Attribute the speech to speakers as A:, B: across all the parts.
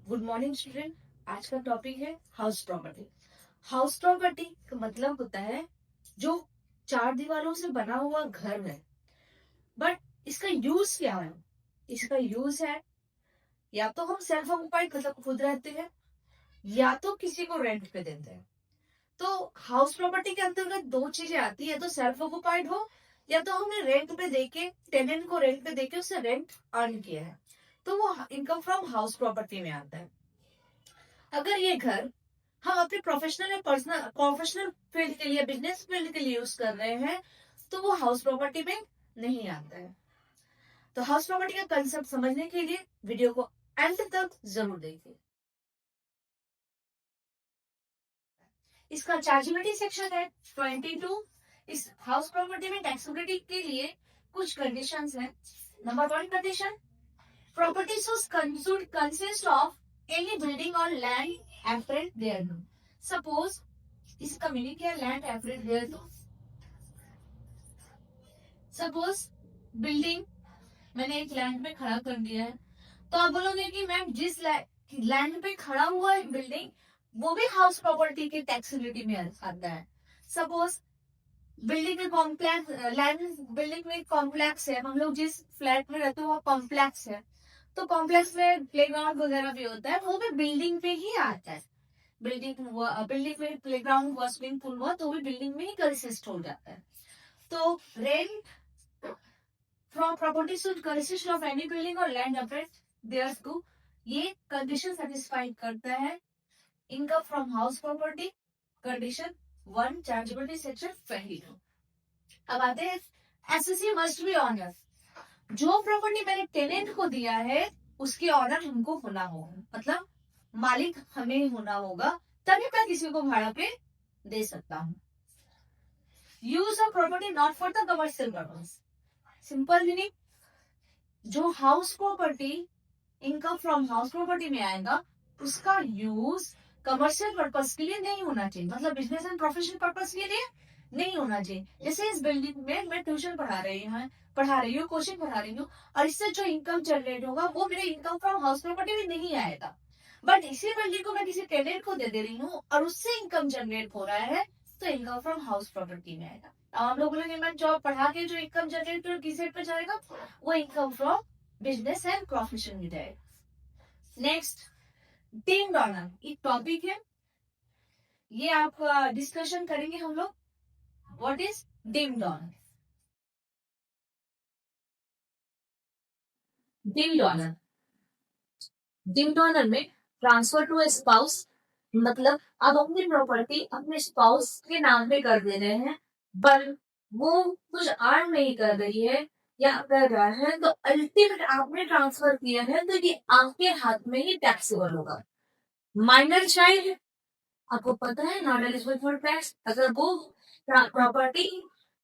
A: Good morning student. आज का topic है हाउस प्रॉपर्टी। हाउस प्रॉपर्टी का मतलब होता है जो चार दीवारों से बना हुआ घर है, बट इसका यूज क्या है? इसका यूज है या तो हम सेल्फ ऑक्युपाइड मतलब खुद रहते हैं, या तो किसी को रेंट पे देते हैं। तो हाउस प्रॉपर्टी के अंतर्गत दो चीजें आती है, तो सेल्फ ऑक्युपाइड हो या तो हमने रेंट पे देके, टेनेंट को रेंट पे देके उससे रेंट अर्न किया है, तो वो इनकम फ्रॉम हाउस प्रॉपर्टी में आता है। अगर ये घर हम अपने प्रोफेशनल या पर्सनल प्रोफेशनल फील्ड के लिए, बिजनेस फील्ड के लिए यूज कर रहे हैं, तो वो हाउस प्रॉपर्टी में नहीं आता है। तो हाउस प्रॉपर्टी का कंसेप्ट समझने के लिए वीडियो को एंड तक जरूर देखिए। इसका चार्जेबिलिटी सेक्शन है 22। इस हाउस प्रॉपर्टी में टैक्सेबिलिटी के लिए कुछ कंडीशंस हैं। Number one condition, property should consist of any building or land apparent thereto. Suppose इसका मीनिंग क्या है? Land average thereto. Suppose building मैंने एक लैंड पे खड़ा कर दिया है, तो आप बोलोगे कि मैम जिस लैंड पे खड़ा हुआ है बिल्डिंग, वो भी हाउस प्रॉपर्टी की टैक्सेबिलिटी में आता है। सपोज बिल्डिंग में कॉम्प्लेक्स लैंड, बिल्डिंग में कॉम्प्लेक्स है, हम लोग जिस फ्लैट में रहते हैं वो कॉम्प्लेक्स है, तो कॉम्प्लेक्स में प्लेग्राउंड वगैरह भी होता है, वो भी बिल्डिंग पे ही आता है। बिल्डिंग में प्लेग्राउंड हुआ, स्विमिंग पूल हुआ, तो भी बिल्डिंग में ही कंसिस्ट हो जाता है। तो rent from property should consist of any building और लैंड अफेयर्स देयर टू, ये कंडीशन सेटिस्फाई करता है income from house property. Condition one, chargeability section 22। अब आते हैं एसएससी मस्ट बी ऑनर। जो प्रॉपर्टी मैंने टेनेंट को दिया है उसके ऑनर हमको होना होगा, मतलब मालिक हमें होना होगा, तभी मैं किसी को भाड़ा पे दे सकता हूँ। Use of property not for the commercial purpose. Simple meaning, जो house property income from house property में आएगा उसका यूज कमर्शियल पर्पस के लिए नहीं होना चाहिए, मतलब बिजनेस एंड प्रोफेशनल पर्पस के लिए नहीं होना चाहिए। जैसे इस बिल्डिंग में मैं ट्यूशन पढ़ा रही हूँ, कोचिंग पढ़ा रही हूँ, और इससे जो इनकम जनरेट होगा वो मेरे इनकम फ्रॉम हाउस प्रॉपर्टी में नहीं आएगा। बट इसी बिल्डिंग को मैं किसी टेनेंट को दे दे रही हूँ और उससे इनकम जनरेट हो रहा है, तो इनकम फ्रॉम हाउस प्रॉपर्टी में आएगा। अब हम लोग बोलेंगे मैं जॉब पढ़ा के जो इनकम जनरेट किस पे जाएगा, वो income from business and profession में जाएगा। नेक्स्ट, टीम डॉनर एक टॉपिक है, ये आप डिस्कशन करेंगे हम लोग। What is team Donner? Team Donner, team Donner में ट्रांसफर टू स्पाउस, मतलब आप अपनी प्रॉपर्टी अपने स्पाउस के नाम पे कर दे रहे हैं, पर वो कुछ अर्न नहीं कर रही है या कर रहा है, तो अल्टीमेट आपने ट्रांसफर किया है, तो ये आपके हाथ में ही टैक्सेबल होगा। माइनर चाइल्ड, आपको पता है नॉट एलिजिबल फॉर टैक्स, अगर वो प्रॉपर्टी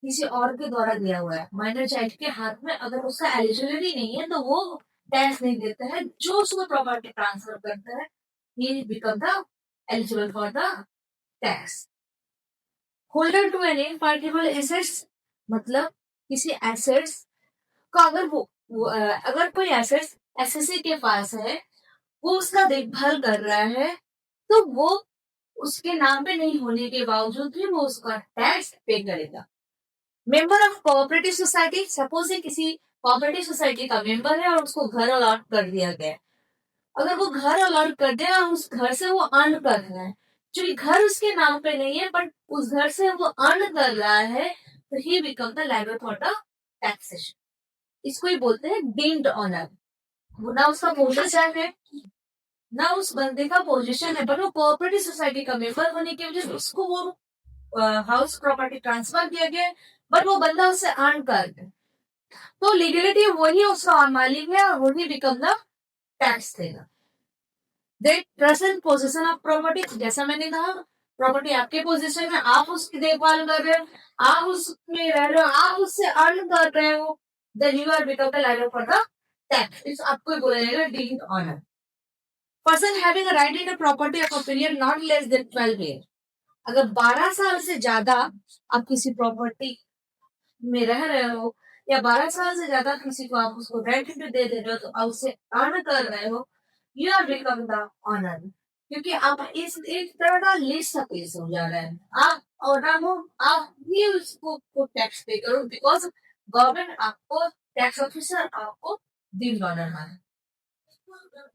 A: किसी और के द्वारा दिया हुआ है, माइनर चाइल्ड के हाथ में अगर उसका एलिजिबिलिटी नहीं है, तो वो टैक्स नहीं देता है। जो उसको प्रॉपर्टी ट्रांसफर करता है, he become the eligible for the tax. Holder to any particular assets, मतलब किसी एसेट्स का अगर अगर कोई एसेट्स एसएससी के पास है, वो उसका देखभाल कर रहा है, तो वो उसके नाम पे नहीं होने के बावजूद भी वो उसका टैक्स पे करेगा। Member of cooperative society, suppose किसी कोऑपरेटिव सोसाइटी का मेंबर है और उसको घर अलॉट कर दिया गया, अगर वो घर अलॉट कर दिया और उस घर से वो अर्न कर रहा है, जो घर उसके नाम पे नहीं है बट उस घर से वो अर्न कर रहा है, तो ही become the liable for the taxation. इसको ही बोलते हैं डीम्ड ऑनर। ना उसका पोजीशन है, ना उस बंदे का पोजीशन है, पर वो कोऑपरेटिव सोसाइटी का मेंबर होने की वजह से उसको वो हाउस प्रॉपर्टी ट्रांसफर किया गया, बट वो बंदा उससे अर्न कर रहा है, तो लीगलिटी वही उसका मालिक है और वही बिकम द टैक्स देगा। प्रेजेंट पोजीशन ऑफ प्रॉपर्टी, जैसा मैंने कहा प्रॉपर्टी आपके पोजीशन में, आप उसकी देखभाल कर रहे हो, आप उसमें रह रहे हो, आप उससे अर्न कर रहे हो, then you are become the liable for the tax. इस आपको बोला जाएगा deemed owner. Person having a right in a property of a period not less than 12 year, अगर 12 साल से ज्यादा आप किसी प्रॉपर्टी में रह रहे हो, या 12 साल से ज्यादा किसी को आप उसको रेंट पे दे रहे हो, तो आप उससे अर्न कर रहे हो, you are become the owner, क्योंकि आप इस एक तरह का लिस्ट का केस हो जा रहा है। आप ऑनर हो, आप ही उसको को टैक्स पे करो, बिकॉज गवर्नमेंट आपको टैक्स ऑफिसर आपको दिन ऑनर है।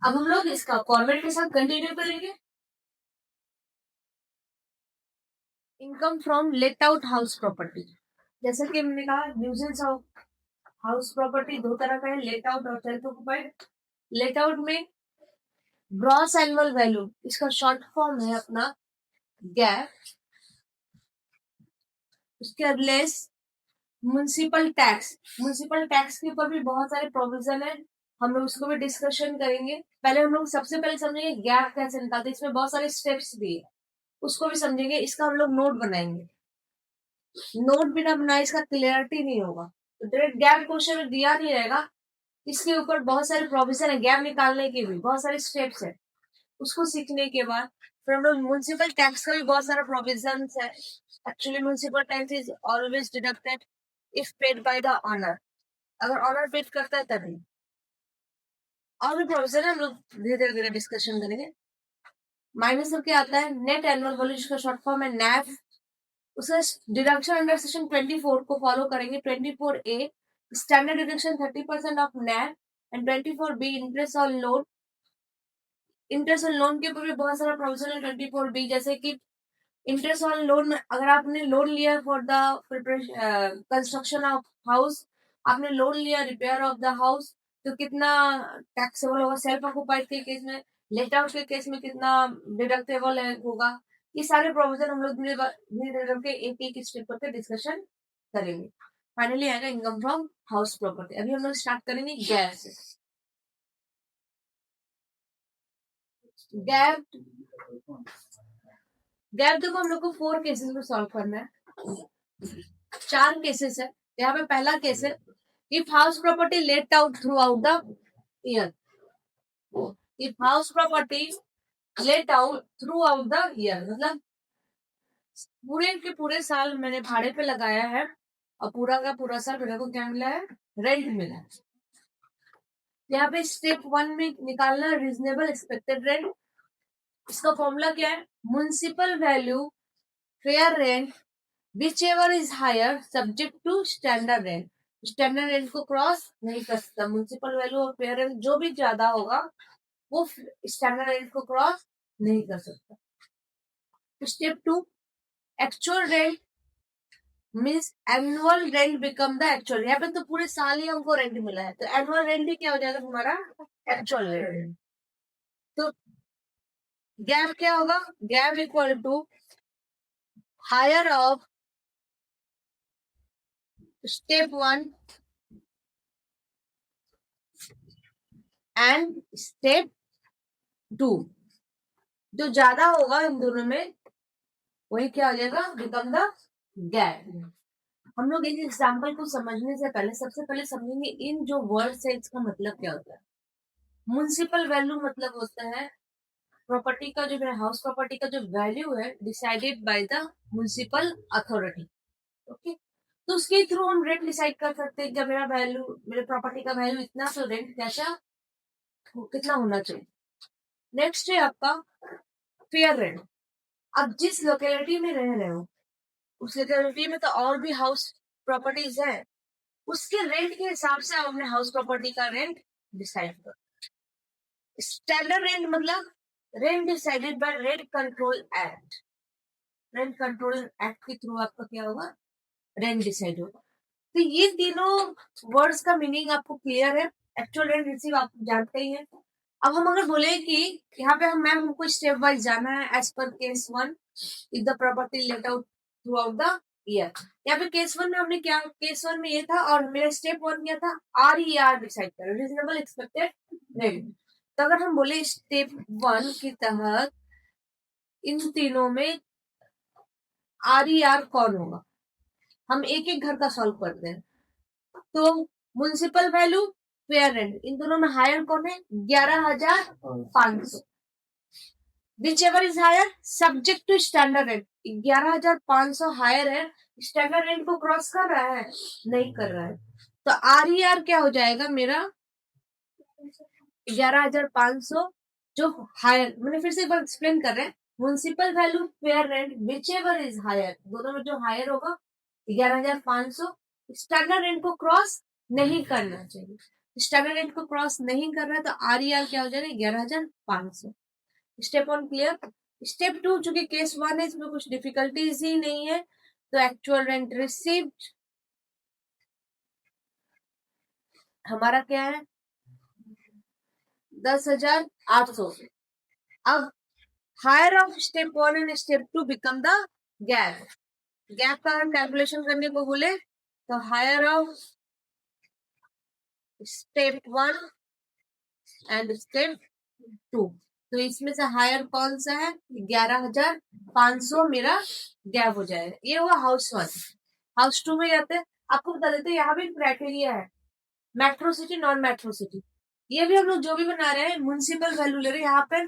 A: अब हम लोग इसका गवर्नमेंट के साथ कंटिन्यू करेंगे। Income from let out house property, जैसे कि हमने कहा न्यूजेंस ऑफ हाउस प्रॉपर्टी दो तरह का है, लेट आउट और सेल्फ ऑक्युपाइड। लेट आउट में ग्रॉस एनुअल वैल्यू, इसका शॉर्ट फॉर्म है अपना गैप, उसके less municipal tax. Municipal tax के ऊपर भी बहुत सारे प्रोविजन है, हम लोग उसको भी डिस्कशन करेंगे। पहले हम लोग सबसे पहले समझेंगे गैप कैसे निकालते, इसमें बहुत सारे स्टेप्स दिए, उसको भी समझेंगे। इसका हम लोग नोट बनाएंगे, नोट बिना बनाए इसका क्लियरिटी नहीं होगा। तो डायरेक्ट गैप क्वेश्चन में दिया नहीं रहेगा, इसके ऊपर बहुत सारे प्रोविजन है, गैप निकालने के भी बहुत सारे स्टेप्स है। उसको सीखने के बाद फिर हम लोग म्युनिसिपल टैक्स का भी बहुत सारा प्रोविजन है। Actually municipal tax is always deducted if paid by the owner, अगर ऑनर पेड करता है तभी। और भी प्रोविजन है, हम लोग धीरे धीरे डिस्कशन करेंगे। माइनस करके आता है नेट एनुअल वैल्यू, जिसका शॉर्ट फॉर्म है नैव। उसका डिडक्शन अंडर सेक्शन 24 को फॉलो करेंगे। 24A standard deduction 30% of naive, and 24B interest on loan. Interest on loan के ऊपर भी बहुत सारा प्रोविजन है 24B, जैसे कि इंटरेस्ट ऑन लोन में अगर आपने लोन लिया for the construction of house, आपने लोन लिया रिपेयर ऑफ द हाउस, तो कितना टैक्सेबल होगा। सेल्फ ऑक्युपाइड के केस में, लेट आउट के केस में कितना डिडक्टेबल होगा। ये सारे प्रोविजन हम लोग धीरे धीरे करके एक एक स्टेप करके डिस्कशन करेंगे। फाइनली आएगा इनकम फ्रॉम हाउस प्रॉपर्टी। अभी हम लोग स्टार्ट करेंगे गैप से। गैप गैप देखो हम लोग को 4 केसेस में सॉल्व करना है, 4 केसेस है। यहाँ पे पहला केस है if house property let out throughout the year. If house property let out throughout the year, मतलब पूरे के पूरे साल मैंने भाड़े पे लगाया है और पूरा का पूरा साल मेरे को क्या मिला है, रेंट मिला है। यहाँ पे स्टेप 1 में निकालना रीजनेबल एक्सपेक्टेड रेंट। इसका फॉर्मूला क्या है, municipal value fair rent whichever is higher subject to standard rent. Standard rent को क्रॉस नहीं कर सकता। म्युनिसिपल वैल्यू और फेयर रेंट जो भी ज्यादा होगा वो स्टैंडर्ड रेंट को क्रॉस नहीं कर सकता। Step 2, actual rent means annual rent become the actual. यहाँ पे तो पूरे साल ही हमको रेंट मिला है, तो एनुअल रेंट ही क्या हो जाएगा हमारा, एक्चुअल रेंट। तो गैप क्या होगा, gap equal to higher of step 1 and step 2, जो ज्यादा होगा इन दोनों में वही क्या हो जाएगा, बिकम द गैप। हम लोग इस एग्जाम्पल को समझने से पहले सबसे पहले समझेंगे इन जो वर्ड्स है इसका मतलब क्या होता है। म्युनिसिपल वैल्यू मतलब होता है प्रॉपर्टी का, जो मेरा हाउस प्रॉपर्टी का जो वैल्यू है decided by the municipal authority. Okay, तो उसके थ्रू हम रेंट डिसाइड कर सकते हैं। जब मेरा वैल्यू, मेरे प्रॉपर्टी का वैल्यू इतना, तो रेंट कैसा कितना होना चाहिए। नेक्स्ट है आपका फेयर रेंट। आप जिस लोकेलिटी में रह रहे हो उस लोकेलिटी में तो और भी हाउस प्रॉपर्टीज है, उसके रेंट के हिसाब से आप अपने हाउस प्रॉपर्टी का रेंट डिसाइड करो। स्टैंडर्ड रेंट मतलब rent decided by rent control act. Rent control act के थ्रू आपका क्या होगा, रेंट डिसाइड होगा। तो ये तीनों वर्ड्स का मीनिंग आपको क्लियर है। एक्चुअल रेंट रिसीव आप जानते ही हैं। अब हम अगर बोले कि यहाँ पे हम मैम हमको स्टेप वाइज जाना है as per case 1 if the property let out throughout the year. यहाँ पे केस 1 में हमने क्या, केस 1 में ये था और मेरा स्टेप 1 क्या था, RER डिसाइड करो, रीजनेबल एक्सपेक्टेड रेंट। तो अगर हम बोले स्टेप 1 के तहत इन तीनों में RER कौन होगा, हम एक एक घर का सॉल्व करते हैं। तो म्युनिसिपल वैल्यू, फेयर रेंट, इन दोनों में हायर कौन है, 11,500। Whichever is higher subject to standard rent, 11,500 higher है, स्टैंडर्ड रेंट को क्रॉस कर रहा है, नहीं कर रहा है। तो RER क्या हो जाएगा मेरा, 11,500 जो हायर, मैंने फिर से एक बार एक्सप्लेन कर रहे हैं, municipal value fair rent whichever is higher, दोनों में जो हायर होगा 11,500, स्टैंडर्ड रेंट को क्रॉस नहीं करना चाहिए। स्टैंडर्ड रेंट को क्रॉस नहीं कर रहा है तो आर क्या हो जाएगा 11,500। Step one clear. Step two, चूंकि केस वन है इसमें कुछ डिफिकल्टीज ही नहीं है, तो एक्चुअल रेंट रिसीव्ड हमारा क्या है 10,800। अब higher of step one and step two become the gap. Gap का हम कैलकुलेशन करने को बोले तो higher of step one and step two, तो इसमें से हायर कौन सा है 11,500 मेरा गैप हो जाएगा। ये हुआ हाउस वन। हाउस टू में जाते हैं, आपको बता देते हैं यहाँ भी क्राइटेरिया है metro city non metro city. ये भी हम लोग जो भी बना रहे हैं म्युनिसिपल वैल्यू ले रहे हैं, यहाँ पे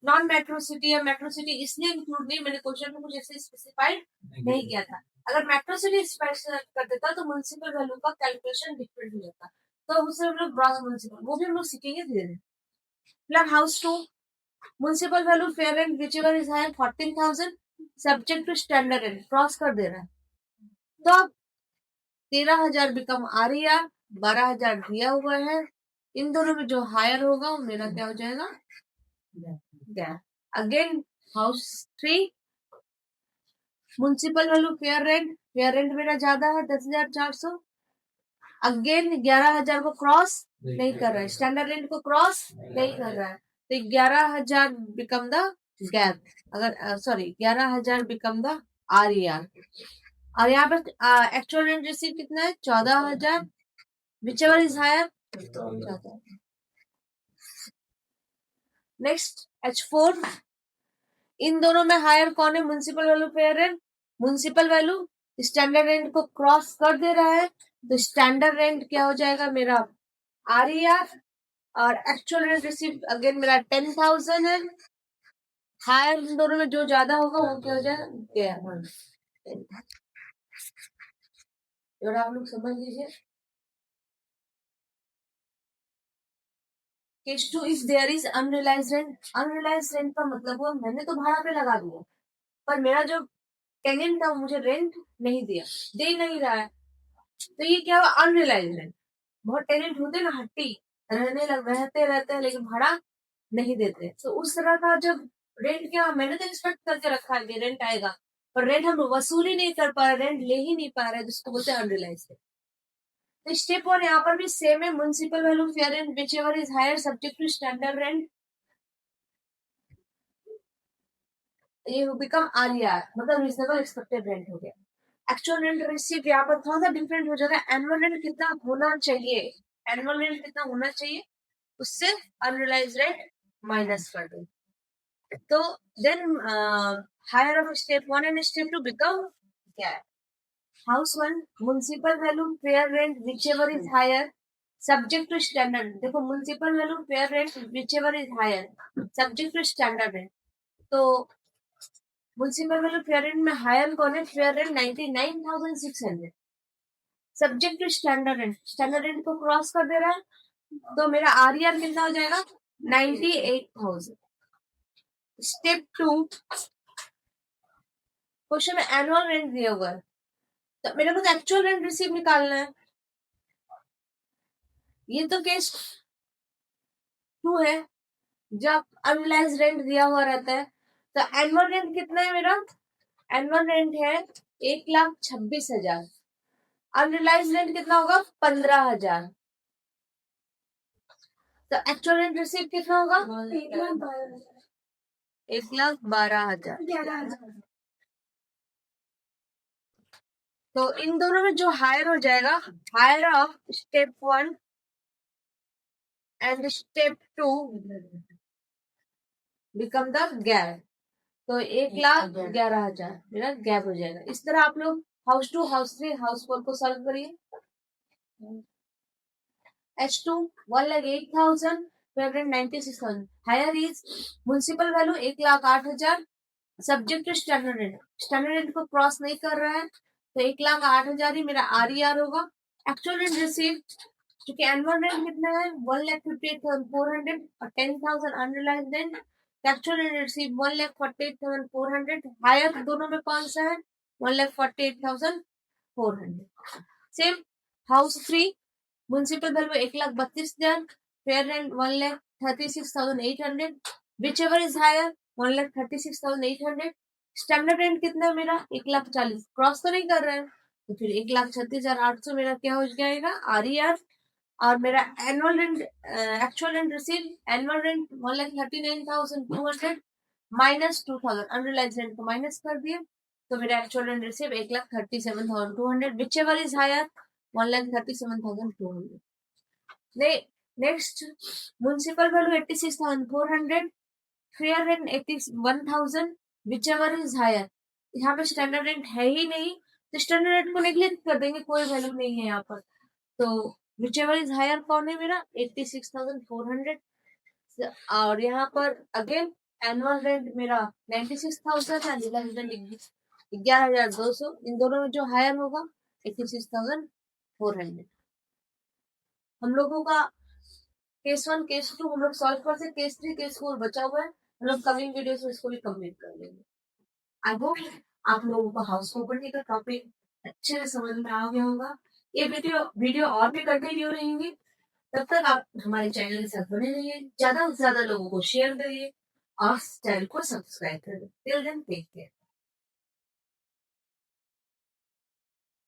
A: नॉन मेट्रो सिटी या मेट्रो सिटी इसलिए इंक्लूड नहीं, मैंने क्वेश्चन में कुछ ऐसे स्पेसिफाइड नहीं किया था। अगर मेट्रो सिटी स्पेसिफाई कर देता तो म्युनिसिपल वैल्यू का कैलकुलेशन डिफरेंट हो जाता, तो उससे हम लोग ग्रॉस म्युनिसिपल वो भी हम लोग सीखेंगे धीरे धीरे। फिलहाल house two, municipal value fair rent whichever is higher 14,000 subject to standard rent cross कर दे रहा है, तो अब 13,000 बिकम आर 12,000 दिया हुआ है। इन दोनों में जो हायर होगा वो मेरा क्या हो जाएगा gap. Again house three, municipal value fair rent मेरा ज्यादा है 10,400। अगेन 11,000 को क्रॉस नहीं कर रहा है, स्टैंडर्ड रेंट को क्रॉस नहीं कर रहा है, तो 11,000 बिकम द गैप। अगर सॉरी 11,000 बिकम द आर और यहाँ पर एक्चुअल रेंट रिसीव कितना है 14,000 whichever is higher. Next H4, इन दोनों में हायर कौन है municipal value fair rent, municipal value standard rent को क्रॉस कर दे रहा है, तो स्टैंडर्ड रेंट क्या हो जाएगा मेरा आर और एक्चुअल रेंट रिसीव अगेन मेरा 10,000 है। हायर इन दोनों में जो ज्यादा होगा वो क्या हो जाएगा, आप लोग समझ लीजिए। Case two, if there is unrealised rent, unrealised rent का मतलब हुआ मैंने तो भाड़ा पे लगा दिया पर मेरा जो टेनेंट था मुझे रेंट नहीं दिया, दे नहीं रहा है, तो ये क्या हुआ अनरियलाइज्ड रेंट। बहुत टेनेंट होते ना हट्टी, रहते रहते हैं लेकिन भाड़ा नहीं देते, तो उस तरह का जब रेंट क्या मैंने तो एक्सपेक्ट करके रखा है कि रेंट आएगा, पर रेंट हम वसूल ही नहीं कर पा रहे, रेंट ले ही नहीं पा रहे, जिसको बोलते हैं अनरियलाइज्ड। तो स्टेप वन यहाँ पर भी सेम है, municipal value fair rent whichever is higher subject to standard rent, ये बिकम आरईआर मतलब रीजनेबल एक्सपेक्टेड रेंट हो गया। एक्चुअल रेंट रिसीव यहाँ पर थोड़ा सा डिफरेंट हो जाता है, एनुअल रेंट कितना होना चाहिए, एनुअल रेंट कितना होना चाहिए उससे अनरियलाइज रेंट माइनस कर दो, तो then higher of step one and step two become क्या है house one, municipal value fair rent whichever is higher subject to standard. देखो municipal value fair rent whichever is higher subject to standard rent, तो municipal value fair rent में higher कौन है fair rent 99,600 subject to standard rent, standard rent को cross कर दे रहा है, तो मेरा आरईआर कितना हो जाएगा 98,000। स्टेप टू, क्वेश्चन में एनुअल रेंट दिया हुआ है तो मेरे को एक्चुअल रेंट रिसीव निकालना है, ये तो केस टू है जब अनरियलाइज्ड रेंट दिया हुआ रहता है, तो एनुअल रेंट कितना है मेरा, एनुअल रेंट है 1,26,000, अनरियलाइज्ड रेंट कितना होगा 15,000, तो एक्चुअल रेंट रिसीव कितना होगा 1,12,000। तो इन दोनों में जो हायर हो जाएगा higher of step one and step two become the gap, तो 1,11,000 मेरा गैप हो जाएगा। इस तरह आप लोग house two house three house four को सॉल्व करिए। H2 1,08,000 596,000 higher is municipal value 1,08,000 subject to standard rent, standard rent को क्रॉस नहीं कर रहा है, तो 1,08,000 ही मेरा आरईआर होगा। एक्चुअल रेंट रिसीव क्योंकि एनुअल रेंट कितना है 1,58,400 और 10,000 unrealised rent, actual rent receive 1,48,400, higher दोनों में कौन सा है 1,48,400। Same house three municipal value 1,32,000, fair rent 1,36,800, whichever is higher 1,36,800। Standard rent कितना है मेरा 1,40,000, क्रॉस तो नहीं कर रहे हैं, तो फिर 1,36,800 मेरा क्या हो जाएगा RER। और मेरा annual rent actual rent receive annual rent 1,39,200 minus 2,000 unrealised rent को माइनस कर दिए, तो मेरा actual rent receive 1,37,200, whichever is higher 1,37,200। Next municipal value 86,400, fair rent 81,000, whichever is higher. यहाँ पे स्टैंडर्ड रेंट है ही नहीं, तो स्टैंडर्ड रेंट को नेग्लेक्ट कर देंगे, कोई वैल्यू नहीं है यहाँ पर। तो विच एवर इज हायर कौन है मेरा 86,400। और यहाँ पर अगेन एनुअल रेंट मेरा 96,000 है, 11,200, इन दोनों में जो हायर होगा 86,400। हम लोगों का केस 1 केस 2 हम लोग सॉल्व कर सकते, केस 3 केस 4 बचा हुआ है, हम लोग कमिंग वीडियोस में इसको भी कंप्लीट कर लेंगे। आई होप आप लोगों को हाउस प्रॉपर्टी का टॉपिक अच्छे से समझ में आ गया होगा। ये वीडियो और भी कंटिन्यू रहेंगी, तब तक आप हमारे चैनल के साथ बने रहिए, ज्यादा से ज्यादा लोगों को शेयर करिए और चैनल को सब्सक्राइब करिए। Till then take care.